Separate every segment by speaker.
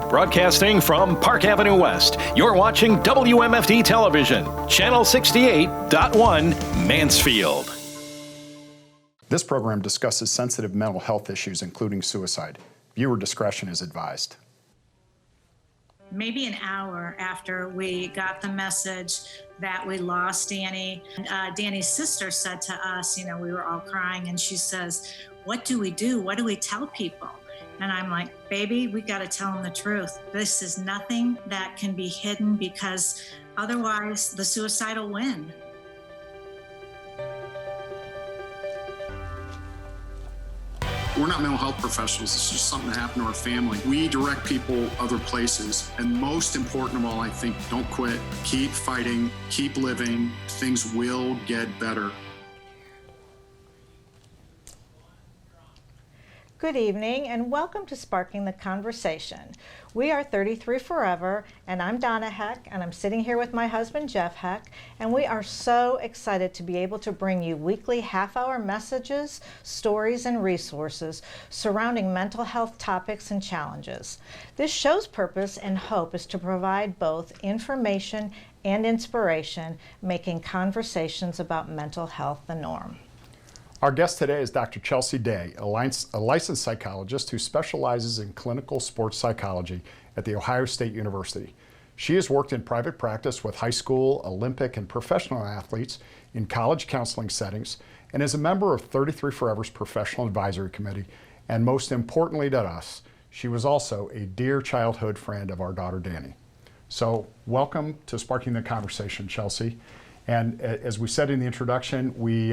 Speaker 1: Broadcasting from Park Avenue West, you're watching WMFD Television, Channel 68.1, Mansfield.
Speaker 2: This program discusses sensitive mental health issues, including suicide. Viewer discretion is advised.
Speaker 3: Maybe an hour after we got the message that we lost Danny, Danny's sister said to us, we were all crying, and she says, "What do we do? What do we tell people?" And I'm like, "Baby, we got to tell them the truth. This is nothing that can be hidden, because otherwise the suicide will win."
Speaker 4: We're not mental health professionals. It's just something that happened to our family. We direct people other places. And most important of all, I think, don't quit. Keep fighting, keep living. Things will get better.
Speaker 5: Good evening and welcome to Sparking the Conversation. We are 33 Forever, and I'm Donna Heck, and I'm sitting here with my husband Jeff Heck, and we are so excited to be able to bring you weekly half-hour messages, stories, and resources surrounding mental health topics and challenges. This show's purpose and hope is to provide both information and inspiration, making conversations about mental health the norm.
Speaker 2: Our guest today is Dr. Chelsi Day, a licensed psychologist who specializes in clinical sports psychology at The Ohio State University. She has worked in private practice with high school, Olympic, and professional athletes in college counseling settings, and is a member of 33 Forever's Professional Advisory Committee. And most importantly to us, she was also a dear childhood friend of our daughter, Danny. So welcome to Sparking the Conversation, Chelsi. And as we said in the introduction, we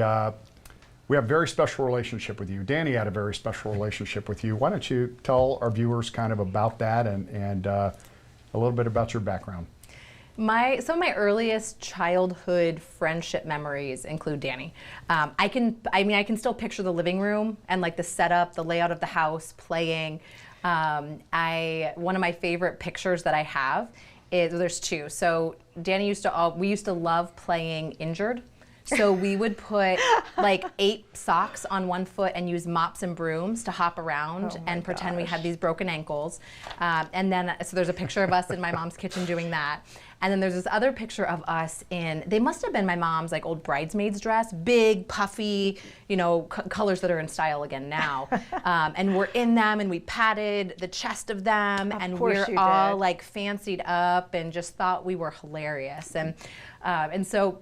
Speaker 2: have a very special relationship with you. Danny had a very special relationship with you. Why don't you tell our viewers kind of about that and a little bit about your background?
Speaker 6: Some of my earliest childhood friendship memories include Danny. I can still picture the living room and like the setup, the layout of the house, playing. One of my favorite pictures that I have is, there's two. So Danny we used to love playing injured. So we would put like 8 socks on one foot and use mops and brooms to hop around and pretend we had these broken ankles. And then, so there's a picture of us in my mom's kitchen doing that. And then there's this other picture of us they must have been my mom's like old bridesmaid's dress, big, puffy, colors that are in style again now. And we're in them and we patted the chest of them, and we're all like fancied up and just thought we were hilarious. And so,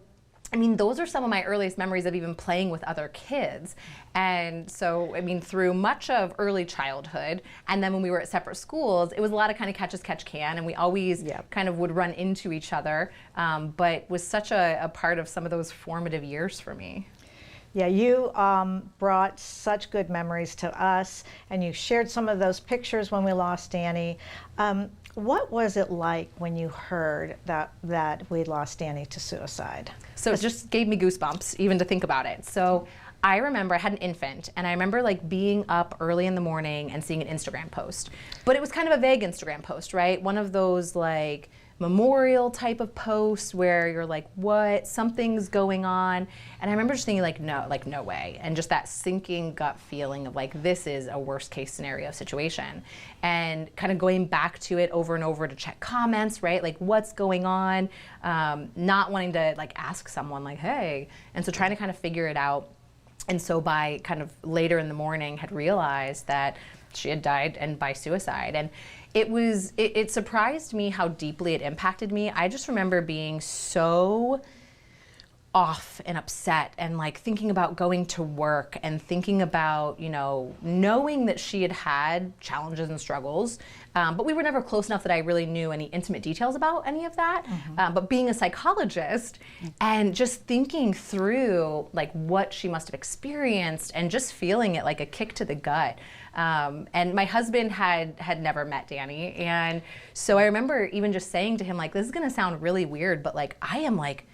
Speaker 6: those are some of my earliest memories of even playing with other kids. And so, through much of early childhood, and then when we were at separate schools, it was a lot of kind of catch as catch can, and we always kind of would run into each other, but was such a part of some of those formative years for me.
Speaker 5: Yeah, you brought such good memories to us, and you shared some of those pictures when we lost Danny. What was it like when you heard that we lost Danny to suicide?
Speaker 6: So it just gave me goosebumps even to think about it. So I remember I had an infant, and I remember like being up early in the morning and seeing an Instagram post. But it was kind of a vague Instagram post, right? One of those like memorial type of posts where you're like, what? Something's going on. And I remember just thinking no way. And just that sinking gut feeling of like, this is a worst case scenario situation. And kind of going back to it over and over to check comments, right? Like, what's going on? Not wanting to like ask someone like, hey. And so trying to kind of figure it out. And so by kind of later in the morning had realized that she had died and by suicide. And it surprised me how deeply it impacted me. I just remember being so off and upset and like thinking about going to work and thinking about, knowing that she had challenges and struggles, but we were never close enough that I really knew any intimate details about any of that. Mm-hmm. But being a psychologist and just thinking through like what she must have experienced and just feeling it like a kick to the gut. And my husband had never met Danny. And so I remember even just saying to him, like, this is gonna sound really weird, but like, I am like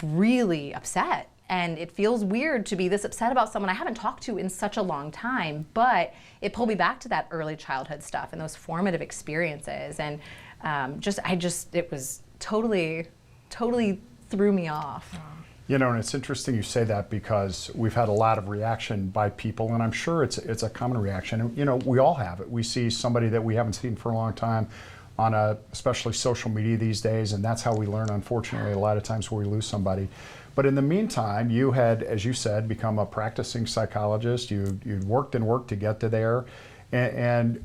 Speaker 6: really upset. And it feels weird to be this upset about someone I haven't talked to in such a long time, but it pulled me back to that early childhood stuff and those formative experiences. And it was totally threw me off.
Speaker 2: You know, and it's interesting you say that because we've had a lot of reaction by people, and I'm sure it's a common reaction. And, you know, we all have it. We see somebody that we haven't seen for a long time on especially social media these days, and that's how we learn, unfortunately, a lot of times where we lose somebody. But in the meantime, you had, as you said, become a practicing psychologist. You'd worked and worked to get to there, and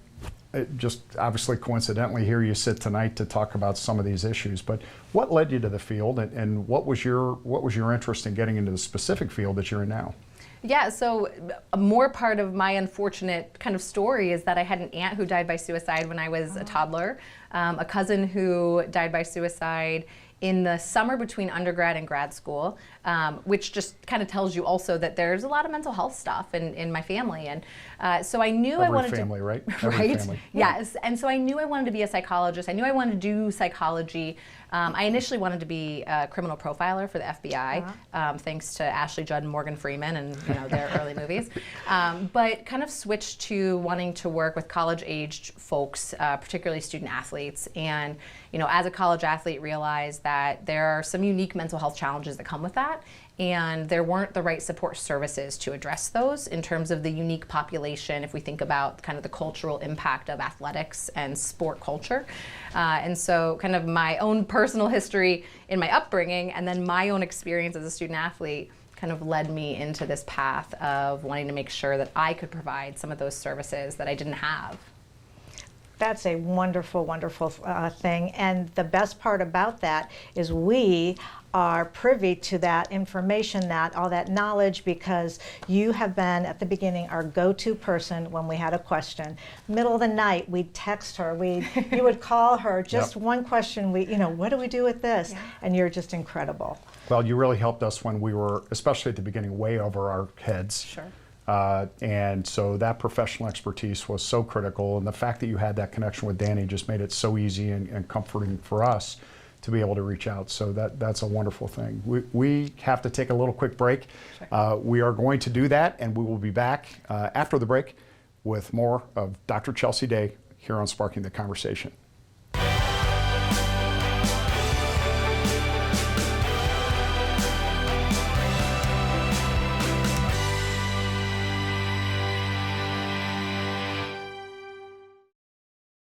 Speaker 2: it just obviously coincidentally here you sit tonight to talk about some of these issues. But what led you to the field, and what was your interest in getting into the specific field that you're in now?
Speaker 6: Yeah, so a more part of my unfortunate kind of story is that I had an aunt who died by suicide when I was a toddler, a cousin who died by suicide in the summer between undergrad and grad school, which just kind of tells you also that there's a lot of mental health stuff in my family. And so I knew I wanted
Speaker 2: family,
Speaker 6: to...
Speaker 2: right?
Speaker 6: Right?
Speaker 2: Family.
Speaker 6: Yes. And so I knew I wanted to be a psychologist. I knew I wanted to do psychology. I initially wanted to be a criminal profiler for the FBI, thanks to Ashley Judd and Morgan Freeman and their early movies. But kind of switched to wanting to work with college-aged folks, particularly student athletes. And as a college athlete, realized that there are some unique mental health challenges that come with that. And there weren't the right support services to address those in terms of the unique population, if we think about kind of the cultural impact of athletics and sport culture. And so kind of my own personal history in my upbringing and then my own experience as a student athlete kind of led me into this path of wanting to make sure that I could provide some of those services that I didn't have.
Speaker 5: That's a wonderful, wonderful thing. And the best part about that is we are privy to that information, all that knowledge, because you have been at the beginning our go-to person when we had a question. Middle of the night, we'd text her, you would call her, just one question, what do we do with this? Yeah. And you're just incredible.
Speaker 2: Well, you really helped us when we were, especially at the beginning, way over our heads.
Speaker 6: Sure.
Speaker 2: And so that professional expertise was so critical, and the fact that you had that connection with Danny just made it so easy and comforting for us to be able to reach out. So that's a wonderful thing. We have to take a little quick break. Sure. We are going to do that, and we will be back after the break with more of Dr. Chelsi Day here on Sparking the Conversation.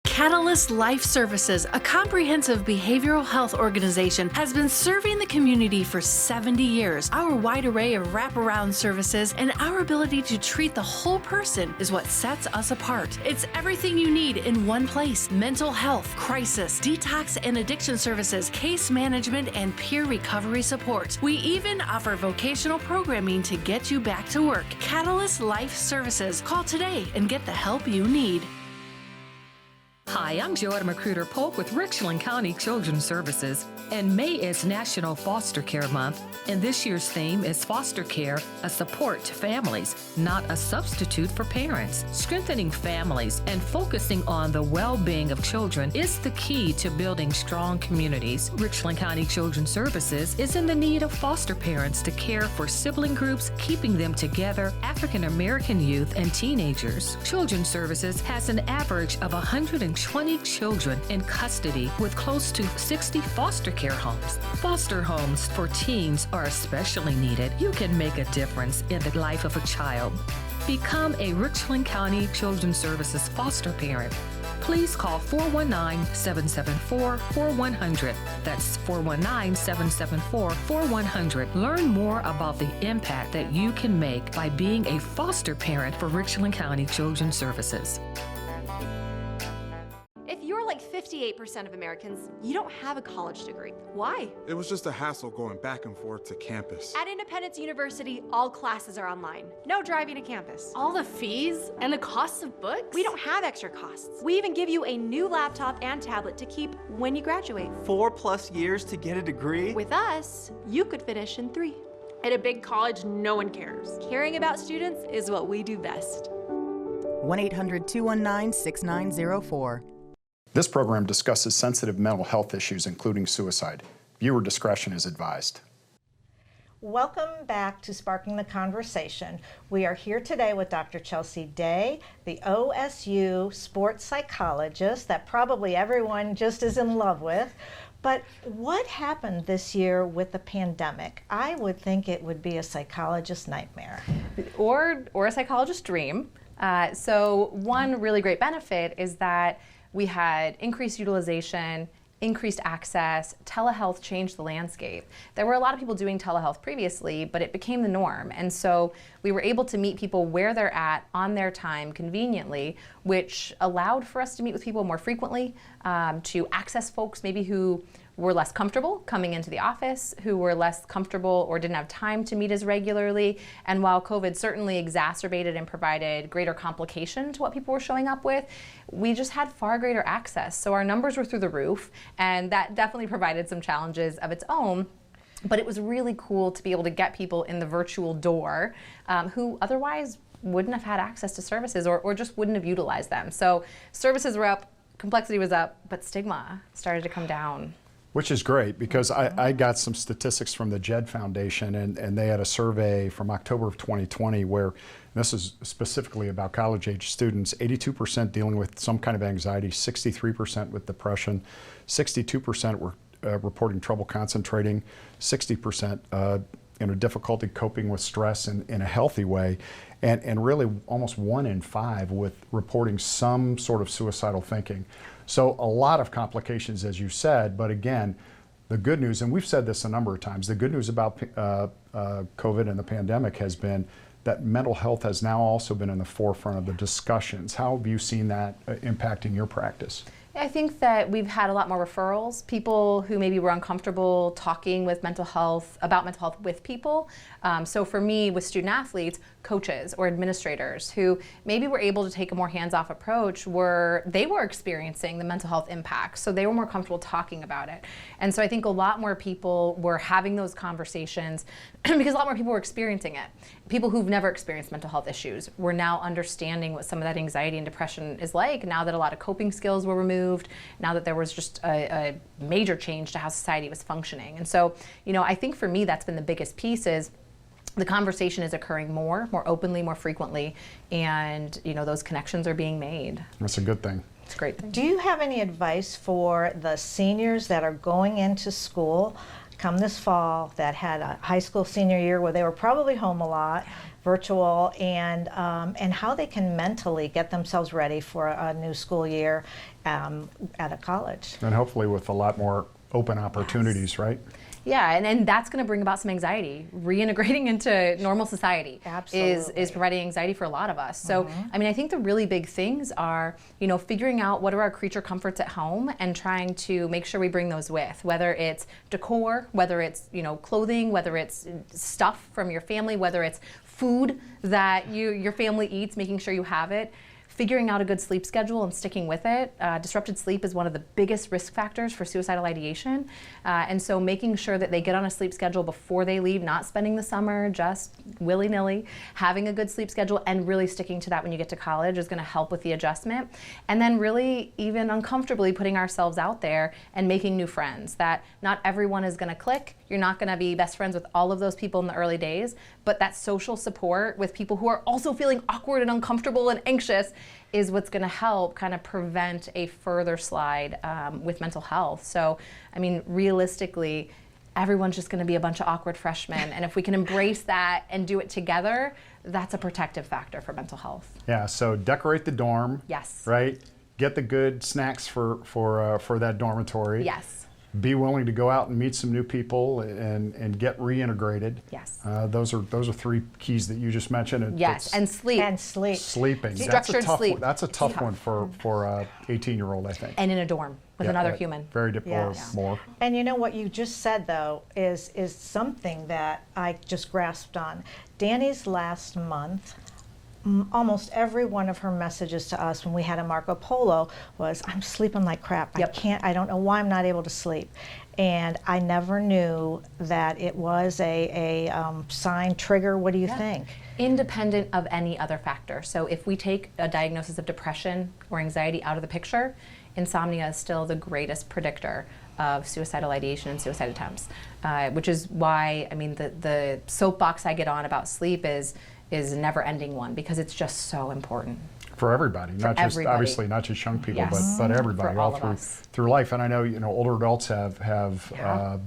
Speaker 7: Catalyst Life Services, a comprehensive behavioral health organization, has been serving the community for 70 years. Our wide array of wraparound services and our ability to treat the whole person is what sets us apart. It's everything you need in one place: mental health, crisis, detox and addiction services, case management, and peer recovery support. We even offer vocational programming to get you back to work. Catalyst Life Services. Call today and get the help you need.
Speaker 8: Hi, I'm Joetta Magruder-Polk with Richland County Children's Services, and May is National Foster Care Month, and this year's theme is Foster Care, a support to families, not a substitute for parents. Strengthening families and focusing on the well-being of children is the key to building strong communities. Richland County Children's Services is in the need of foster parents to care for sibling groups, keeping them together, African American youth, and teenagers. Children's Services has an average of 120 children in custody with close to 60 foster care homes. Foster homes for teens are especially needed. You can make a difference in the life of a child. Become a Richland County Children's Services foster parent. Please call 419-774-4100. That's 419-774-4100. Learn more about the impact that you can make by being a foster parent for Richland County Children's Services.
Speaker 9: If you're like 58% of Americans, you don't have a college degree. Why?
Speaker 10: It was just a hassle going back and forth to campus.
Speaker 9: At Independence University, all classes are online. No driving to campus.
Speaker 11: All the fees and the costs of books?
Speaker 9: We don't have extra costs. We even give you a new laptop and tablet to keep when you graduate.
Speaker 12: 4+ years to get a degree?
Speaker 9: With us, you could finish in 3.
Speaker 11: At a big college, no one cares.
Speaker 9: Caring about students is what we do best.
Speaker 13: 1-800-219-6904.
Speaker 2: This program discusses sensitive mental health issues, including suicide. Viewer discretion is advised.
Speaker 5: Welcome back to Sparking the Conversation. We are here today with Dr. Chelsi Day, the OSU sports psychologist that probably everyone just is in love with. But what happened this year with the pandemic? I would think it would be a psychologist's nightmare.
Speaker 6: Or a psychologist's dream. So one really great benefit is that we had increased utilization, increased access. Telehealth changed the landscape. There were a lot of people doing telehealth previously, but it became the norm. And so we were able to meet people where they're at on their time conveniently, which allowed for us to meet with people more frequently, to access folks maybe who were less comfortable coming into the office, who were less comfortable or didn't have time to meet as regularly. And while COVID certainly exacerbated and provided greater complication to what people were showing up with, we just had far greater access. So our numbers were through the roof, and that definitely provided some challenges of its own. But it was really cool to be able to get people in the virtual door who otherwise wouldn't have had access to services or just wouldn't have utilized them. So services were up, complexity was up, but stigma started to come down.
Speaker 2: Which is great, because I got some statistics from the JED Foundation, and they had a survey from October of 2020 where, this is specifically about college-age students, 82% dealing with some kind of anxiety, 63% with depression, 62% were reporting trouble concentrating, 60% difficulty coping with stress in a healthy way, and really almost 1 in 5 with reporting some sort of suicidal thinking. So a lot of complications, as you said, but again, the good news, and we've said this a number of times, the good news about COVID and the pandemic has been that mental health has now also been in the forefront of the discussions. How have you seen that impacting your practice?
Speaker 6: I think that we've had a lot more referrals, people who maybe were uncomfortable talking about mental health with people. So for me, with student athletes, coaches or administrators who maybe were able to take a more hands-off approach, they were experiencing the mental health impacts, so they were more comfortable talking about it. And so I think a lot more people were having those conversations because a lot more people were experiencing it. People who've never experienced mental health issues were now understanding what some of that anxiety and depression is like, now that a lot of coping skills were removed, now that there was just a major change to how society was functioning. And so, I think for me that's been the biggest piece is the conversation is occurring more openly, more frequently, and those connections are being made.
Speaker 2: That's a good thing.
Speaker 6: It's a great thing.
Speaker 5: Do you have any advice for the seniors that are going into school come this fall, that had a high school senior year where they were probably home a lot, virtual, and how they can mentally get themselves ready for a new school year at a college?
Speaker 2: And hopefully with a lot more open opportunities, right?
Speaker 6: Yeah, and that's going to bring about some anxiety. Reintegrating into normal society is providing anxiety for a lot of us. So, I think the really big things are, figuring out what are our creature comforts at home and trying to make sure we bring those with, whether it's decor, whether it's, clothing, whether it's stuff from your family, whether it's food that your family eats, making sure you have it. Figuring out a good sleep schedule and sticking with it. Disrupted sleep is one of the biggest risk factors for suicidal ideation. And so making sure that they get on a sleep schedule before they leave, not spending the summer just willy-nilly, having a good sleep schedule and really sticking to that when you get to college is gonna help with the adjustment. And then really even uncomfortably putting ourselves out there and making new friends, that not everyone is gonna click. You're not gonna be best friends with all of those people in the early days, but that social support with people who are also feeling awkward and uncomfortable and anxious is what's going to help kind of prevent a further slide with mental health. So, realistically, everyone's just going to be a bunch of awkward freshmen, and if we can embrace that and do it together, that's a protective factor for mental health.
Speaker 2: Yeah, so decorate the dorm.
Speaker 6: Yes.
Speaker 2: Right? Get the good snacks for that dormitory.
Speaker 6: Yes.
Speaker 2: Be willing to go out and meet some new people and get reintegrated.
Speaker 6: Yes.
Speaker 2: Those are 3 keys that you just mentioned.
Speaker 6: Yes, and sleep.
Speaker 2: Sleeping.
Speaker 6: Structured sleep.
Speaker 2: That's a tough one for a 18-year-old, I think.
Speaker 6: And in a dorm with another human.
Speaker 2: Very difficult. More.
Speaker 5: And what you just said though is something that I just grasped on. Danny's last month, almost every one of her messages to us when we had a Marco Polo was, I'm sleeping like crap. I don't know why I'm not able to sleep. And I never knew that it was a sign trigger. What do you think?
Speaker 6: Independent of any other factor. So if we take a diagnosis of depression or anxiety out of the picture, insomnia is still the greatest predictor of suicidal ideation and suicide attempts, which is why, I mean, the soapbox I get on about sleep is a never-ending one, because it's just so important.
Speaker 2: For everybody, not just
Speaker 6: everybody.
Speaker 2: Obviously not just young people,
Speaker 6: Yes.
Speaker 2: but everybody,
Speaker 6: For
Speaker 2: all
Speaker 6: all of us.
Speaker 2: through life. And I know, older adults have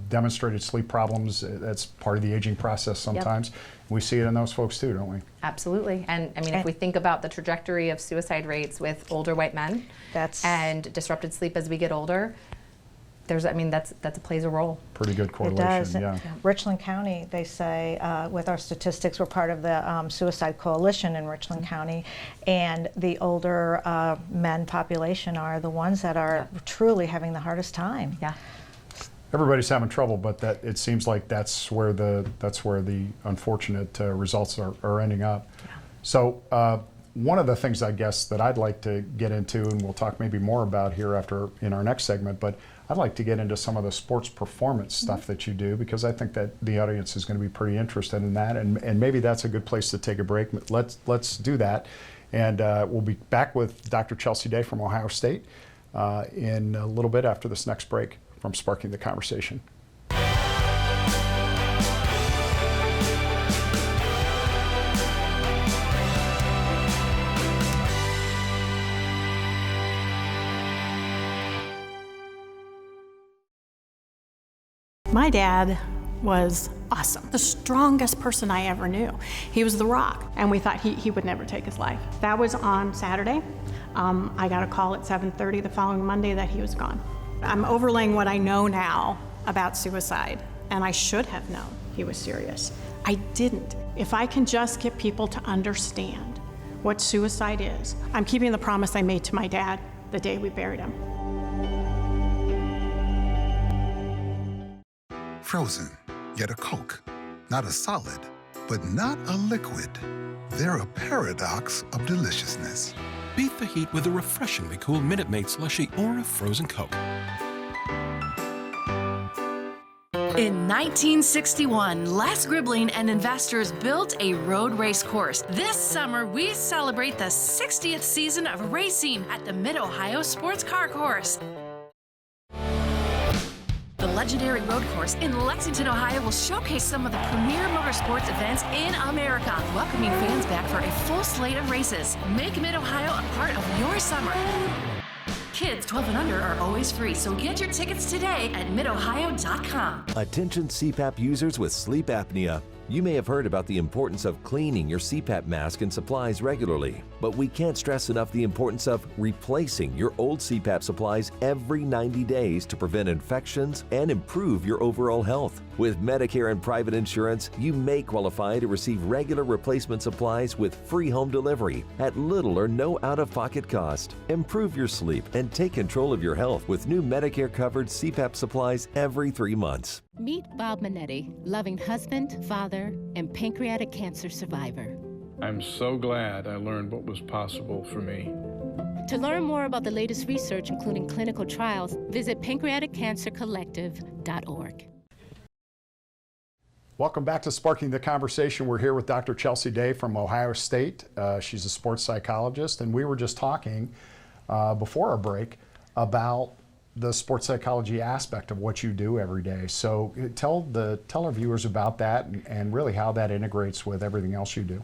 Speaker 2: demonstrated sleep problems. That's part of the aging process sometimes. Yep. We see it in those folks too, don't we?
Speaker 6: Absolutely. And I mean, if we think about the trajectory of suicide rates with older white men and disrupted sleep as we get older, that plays a role.
Speaker 2: Pretty good correlation.
Speaker 5: It does.
Speaker 2: Yeah.
Speaker 5: Richland County, they say, with our statistics, we're part of the Suicide Coalition in Richland County, and the older men population are the ones that are truly having the hardest time.
Speaker 6: Yeah.
Speaker 2: Everybody's having trouble, but it seems like that's where the unfortunate results are ending up. Yeah. So one of the things, I guess, that I'd like to get into, and we'll talk maybe more about here in our next segment, but I'd like to get into some of the sports performance stuff that you do, because I think that the audience is going to be pretty interested in that, and maybe that's a good place to take a break. Let's do that, and we'll be back with Dr. Chelsi Day from Ohio State in a little bit after this next break from Sparking the Conversation.
Speaker 14: My dad was awesome, the strongest person I ever knew. He was the rock, and we thought he would never take his life. That was on Saturday. I got a call at 7:30 the following Monday that he was gone. I'm overlaying what I know now about suicide, and I should have known he was serious. I didn't. If I can just get people to understand what suicide is, I'm keeping the promise I made to my dad the day we buried him.
Speaker 15: Frozen, yet a Coke. Not a solid, but not a liquid. They're a paradox of deliciousness.
Speaker 16: Beat the heat with a refreshingly cool Minute Maid slushie or a frozen Coke.
Speaker 7: In 1961, Les Gribling and investors built a road race course. This summer, we celebrate the 60th season of racing at the Mid-Ohio Sports Car Course. The legendary road course in Lexington, Ohio will showcase some of the premier motorsports events in America, welcoming fans back for a full slate of races. Make Mid-Ohio a part of your summer. Kids 12 and under are always free, so get your tickets today at midohio.com.
Speaker 17: Attention CPAP users with sleep apnea. You may have heard about the importance of cleaning your CPAP mask and supplies regularly, but we can't stress enough the importance of replacing your old CPAP supplies every 90 days to prevent infections and improve your overall health. With Medicare and private insurance, you may qualify to receive regular replacement supplies with free home delivery at little or no out-of-pocket cost. Improve your sleep and take control of your health with new Medicare-covered CPAP supplies every 3 months.
Speaker 18: Meet Bob Minetti, loving husband, father, and pancreatic cancer survivor.
Speaker 19: I'm so glad I learned what was possible for me.
Speaker 18: To learn more about the latest research, including clinical trials, visit pancreaticcancercollective.org.
Speaker 2: Welcome back to Sparking the Conversation. We're here with Dr. Chelsi Day from Ohio State. She's a sports psychologist, and we were just talking before our break about the sports psychology aspect of what you do every day. So tell our viewers about that and really how that integrates with everything else you do.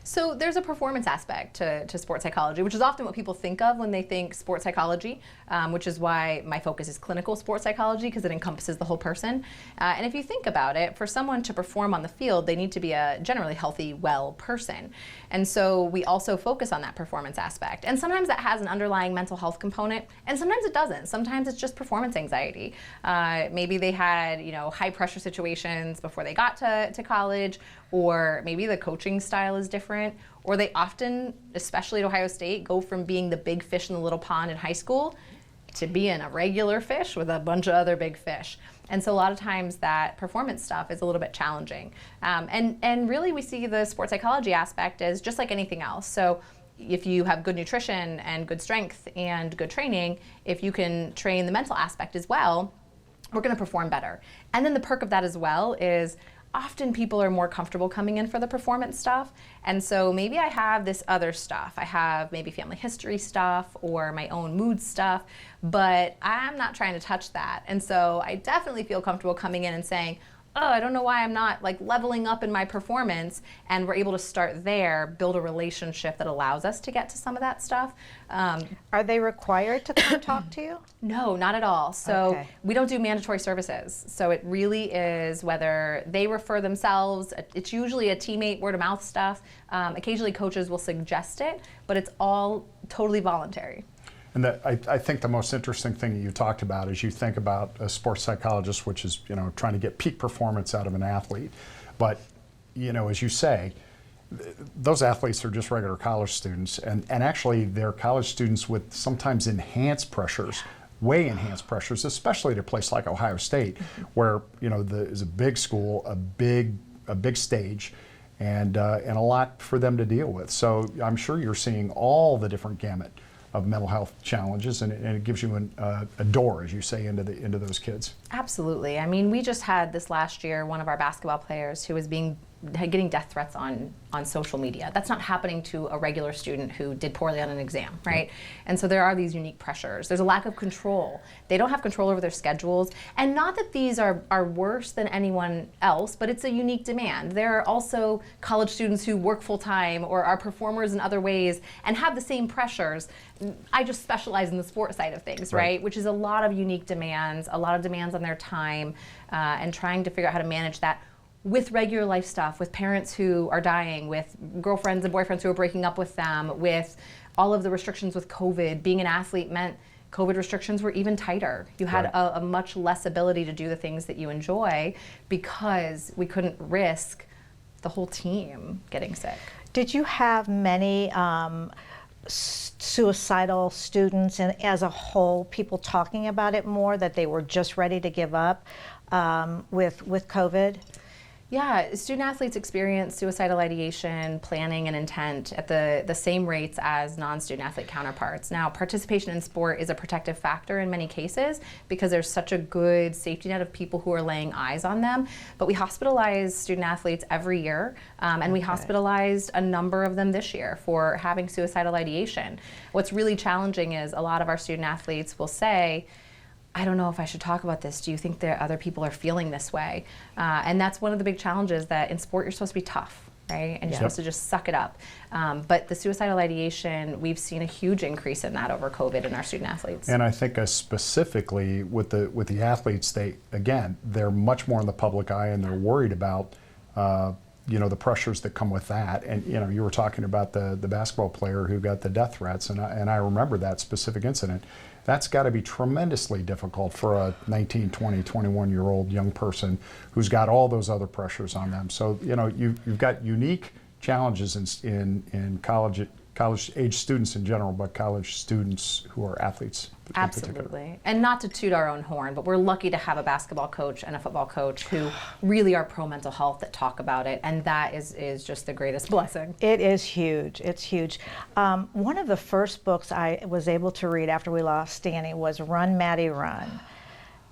Speaker 6: So there's a performance aspect to sports psychology, which is often what people think of when they think sports psychology, which is why my focus is clinical sports psychology, because it encompasses the whole person. And if you think about it, for someone to perform on the field, they need to be a generally healthy, well person. And so we also focus on that performance aspect. And sometimes that has an underlying mental health component, and sometimes it doesn't. Sometimes it's just performance anxiety. Maybe they had, high pressure situations before they got to college, or maybe the coaching style is different, or they often, especially at Ohio State, go from being the big fish in the little pond in high school to being a regular fish with a bunch of other big fish. And so a lot of times that performance stuff is a little bit challenging. And really we see the sports psychology aspect as just like anything else. So if you have good nutrition and good strength and good training, if you can train the mental aspect as well, we're gonna perform better. And then the perk of that as well is often people are more comfortable coming in for the performance stuff. And so maybe I have this other stuff. I have maybe family history stuff or my own mood stuff, but I'm not trying to touch that. And so I definitely feel comfortable coming in and saying, oh, I don't know why I'm not like leveling up in my performance, and we're able to start there, build a relationship that allows us to get to some of that stuff.
Speaker 5: Are they required to come talk to you?
Speaker 6: No, not at all. So
Speaker 5: Okay.
Speaker 6: we don't do mandatory services. So it really is whether they refer themselves, it's usually a teammate word of mouth stuff. Occasionally coaches will suggest it, but it's all totally voluntary.
Speaker 2: And I think the most interesting thing that you talked about is you think about a sports psychologist, which is, trying to get peak performance out of an athlete. But, as you say, those athletes are just regular college students. And actually, they're college students with sometimes enhanced pressures, way enhanced pressures, especially at a place like Ohio State, where, is a big school, a big stage, and a lot for them to deal with. So I'm sure you're seeing all the different gamut of mental health challenges, and it gives you a door, as you say, into those kids.
Speaker 6: Absolutely. I mean, we just had this last year, one of our basketball players who was getting death threats on social media. That's not happening to a regular student who did poorly on an exam, right? And so there are these unique pressures. There's a lack of control. They don't have control over their schedules. And not that these are worse than anyone else, but it's a unique demand. There are also college students who work full time or are performers in other ways and have the same pressures. I just specialize in the sport side of things, right? Which is a lot of unique demands, a lot of demands on their time, and trying to figure out how to manage that with regular life stuff, with parents who are dying, with girlfriends and boyfriends who are breaking up with them, with all of the restrictions with COVID. Being an athlete meant COVID restrictions were even tighter. You had a much less ability to do the things that you enjoy because we couldn't risk the whole team getting sick.
Speaker 5: Did you have many suicidal students, and as a whole, people talking about it more, that they were just ready to give up with COVID?
Speaker 6: Yeah, student athletes experience suicidal ideation, planning, and intent at the same rates as non-student athlete counterparts. Now, participation in sport is a protective factor in many cases because there's such a good safety net of people who are laying eyes on them. But we hospitalize student athletes every year, and we hospitalized a number of them this year for having suicidal ideation. What's really challenging is a lot of our student athletes will say, I don't know if I should talk about this. Do you think that other people are feeling this way? And that's one of the big challenges, that in sport you're supposed to be tough, right? And you're supposed to just suck it up. But the suicidal ideation, we've seen a huge increase in that over COVID in our student athletes.
Speaker 2: And I think specifically with the athletes, they're much more in the public eye, and they're worried about the pressures that come with that. And you were talking about the basketball player who got the death threats, and I remember that specific incident. That's got to be tremendously difficult for a 19, 20, 21-year-old young person who's got all those other pressures on them. So you've got unique challenges in college-age students in general, but college students who are athletes.
Speaker 6: Absolutely. And not to toot our own horn, but we're lucky to have a basketball coach and a football coach who really are pro-mental health, that talk about it, and that is just the greatest blessing.
Speaker 5: It is huge. It's huge. One of the first books I was able to read after we lost Danny was Run, Maddie, Run.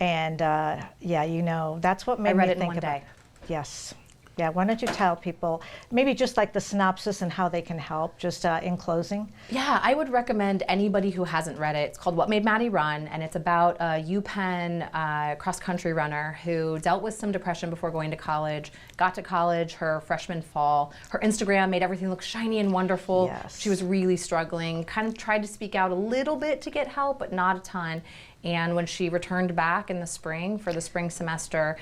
Speaker 5: And that's what made me think about it.
Speaker 6: I read it in one day.
Speaker 5: Yes. Yeah, why don't you tell people, maybe just like the synopsis and how they can help, just in closing?
Speaker 6: Yeah, I would recommend anybody who hasn't read it. It's called What Made Maddie Run, and it's about a UPenn cross-country runner who dealt with some depression before going to college, got to college her freshman fall. Her Instagram made everything look shiny and wonderful.
Speaker 5: Yes.
Speaker 6: She was really struggling, kind of tried to speak out a little bit to get help, but not a ton. And when she returned back in the spring for the spring semester,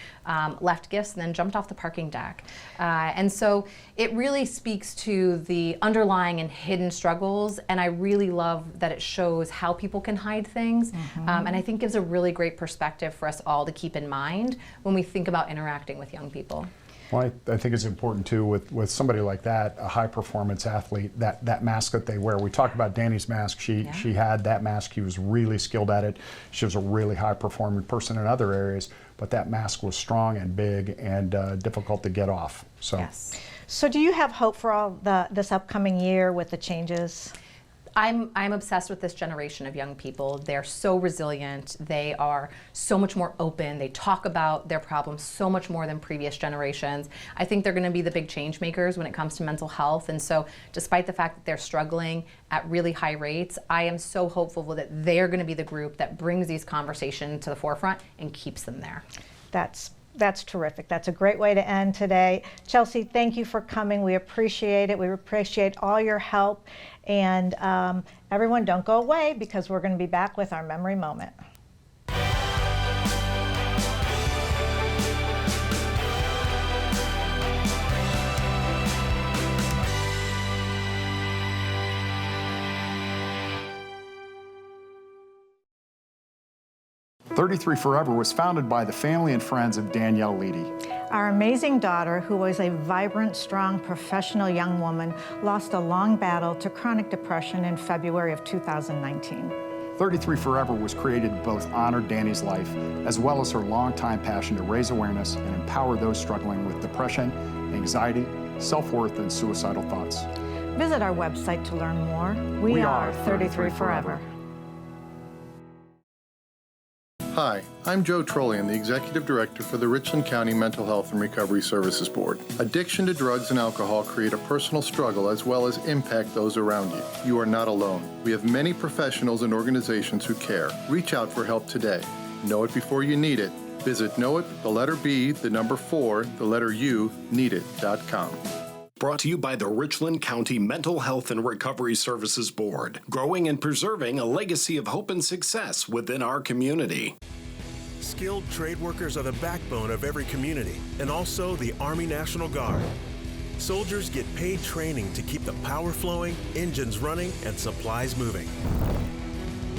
Speaker 6: left gifts and then jumped off the parking deck. And so it really speaks to the underlying and hidden struggles, and I really love that it shows how people can hide things, and I think gives a really great perspective for us all to keep in mind when we think about interacting with young people.
Speaker 2: Well, I think it's important too with somebody like that, a high performance athlete, that mask that they wear. We talked about Danny's mask. She had that mask. She was really skilled at it. She was a really high performing person in other areas, but that mask was strong and big and difficult to get off. So.
Speaker 5: Yes. So do you have hope for all this upcoming year with the changes?
Speaker 6: I'm obsessed with this generation of young people. They're so resilient. They are so much more open. They talk about their problems so much more than previous generations. I think they're going to be the big change makers when it comes to mental health. And so despite the fact that they're struggling at really high rates, I am so hopeful that they're going to be the group that brings these conversations to the forefront and keeps them there.
Speaker 5: That's terrific. That's a great way to end today. Chelsi, thank you for coming. We appreciate it. We appreciate all your help. And everyone, don't go away, because we're going to be back with our memory moment.
Speaker 2: .33 Forever was founded by the family and friends of Danielle Leedy.
Speaker 5: Our amazing daughter, who was a vibrant, strong, professional young woman, lost a long battle to chronic depression in February of 2019.
Speaker 2: .33 Forever was created to both honor Danny's life, as well as her longtime passion to raise awareness and empower those struggling with depression, anxiety, self-worth, and suicidal thoughts.
Speaker 5: Visit our website to learn more. We are .33 Forever.
Speaker 20: Hi, I'm Joe Trollian, the Executive Director for the Richland County Mental Health and Recovery Services Board. Addiction to drugs and alcohol create a personal struggle as well as impact those around you. You are not alone. We have many professionals and organizations who care. Reach out for help today. Know it before you need it. Visit know it, the letter B, the number 4, the letter U, needit.com.
Speaker 1: Brought to you by the Richland County Mental Health and Recovery Services Board, growing and preserving a legacy of hope and success within our community.
Speaker 21: Skilled trade workers are the backbone of every community, and also the Army National Guard. Soldiers get paid training to keep the power flowing, engines running, and supplies moving.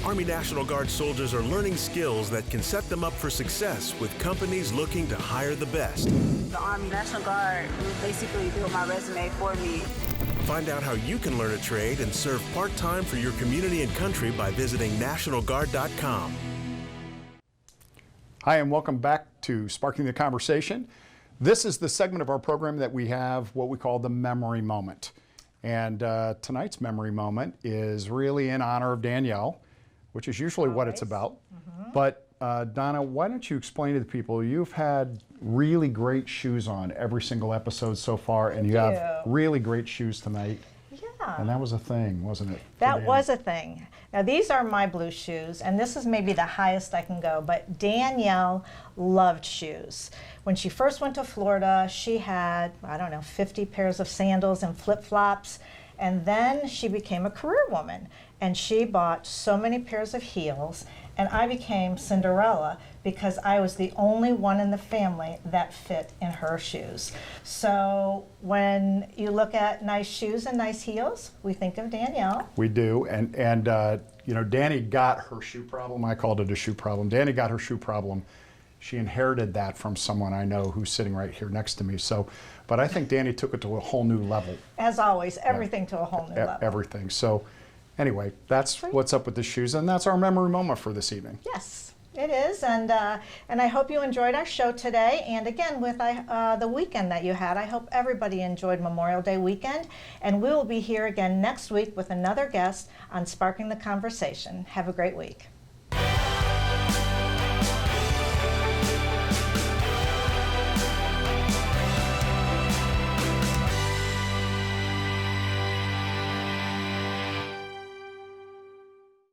Speaker 21: Army National Guard soldiers are learning skills that can set them up for success with companies looking to hire the best.
Speaker 22: The Army National Guard basically built my resume for me.
Speaker 21: Find out how you can learn a trade and serve part-time for your community and country by visiting nationalguard.com.
Speaker 2: Hi, and welcome back to Sparking the Conversation. This is the segment of our program that we have what we call the memory moment. And tonight's memory moment is really in honor of Danielle, which is usually what it's about. But Donna, why don't you explain to the people, you've had really great shoes on every single episode so far, and you have really great shoes tonight.
Speaker 5: Yeah.
Speaker 2: And that was a thing, wasn't it?
Speaker 5: That was a thing. Now these are my blue shoes, and this is maybe the highest I can go, but Danielle loved shoes. When she first went to Florida, she had, 50 pairs of sandals and flip-flops, and then she became a career woman, and she bought so many pairs of heels, and I became Cinderella because I was the only one in the family that fit in her shoes. So when you look at nice shoes and nice heels, we think of Danielle.
Speaker 2: We do, and Danny got her shoe problem. I called it a shoe problem. Danny got her shoe problem. She inherited that from someone I know who's sitting right here next to me. So, but I think Danny took it to a whole new level.
Speaker 5: As always, everything to a whole new level.
Speaker 2: Everything. So anyway, that's what's up with the shoes, and that's our memory moment for this evening.
Speaker 5: Yes, it is, and I hope you enjoyed our show today. And again, with the weekend that you had, I hope everybody enjoyed Memorial Day weekend. And we will be here again next week with another guest on Sparking the Conversation. Have a great week.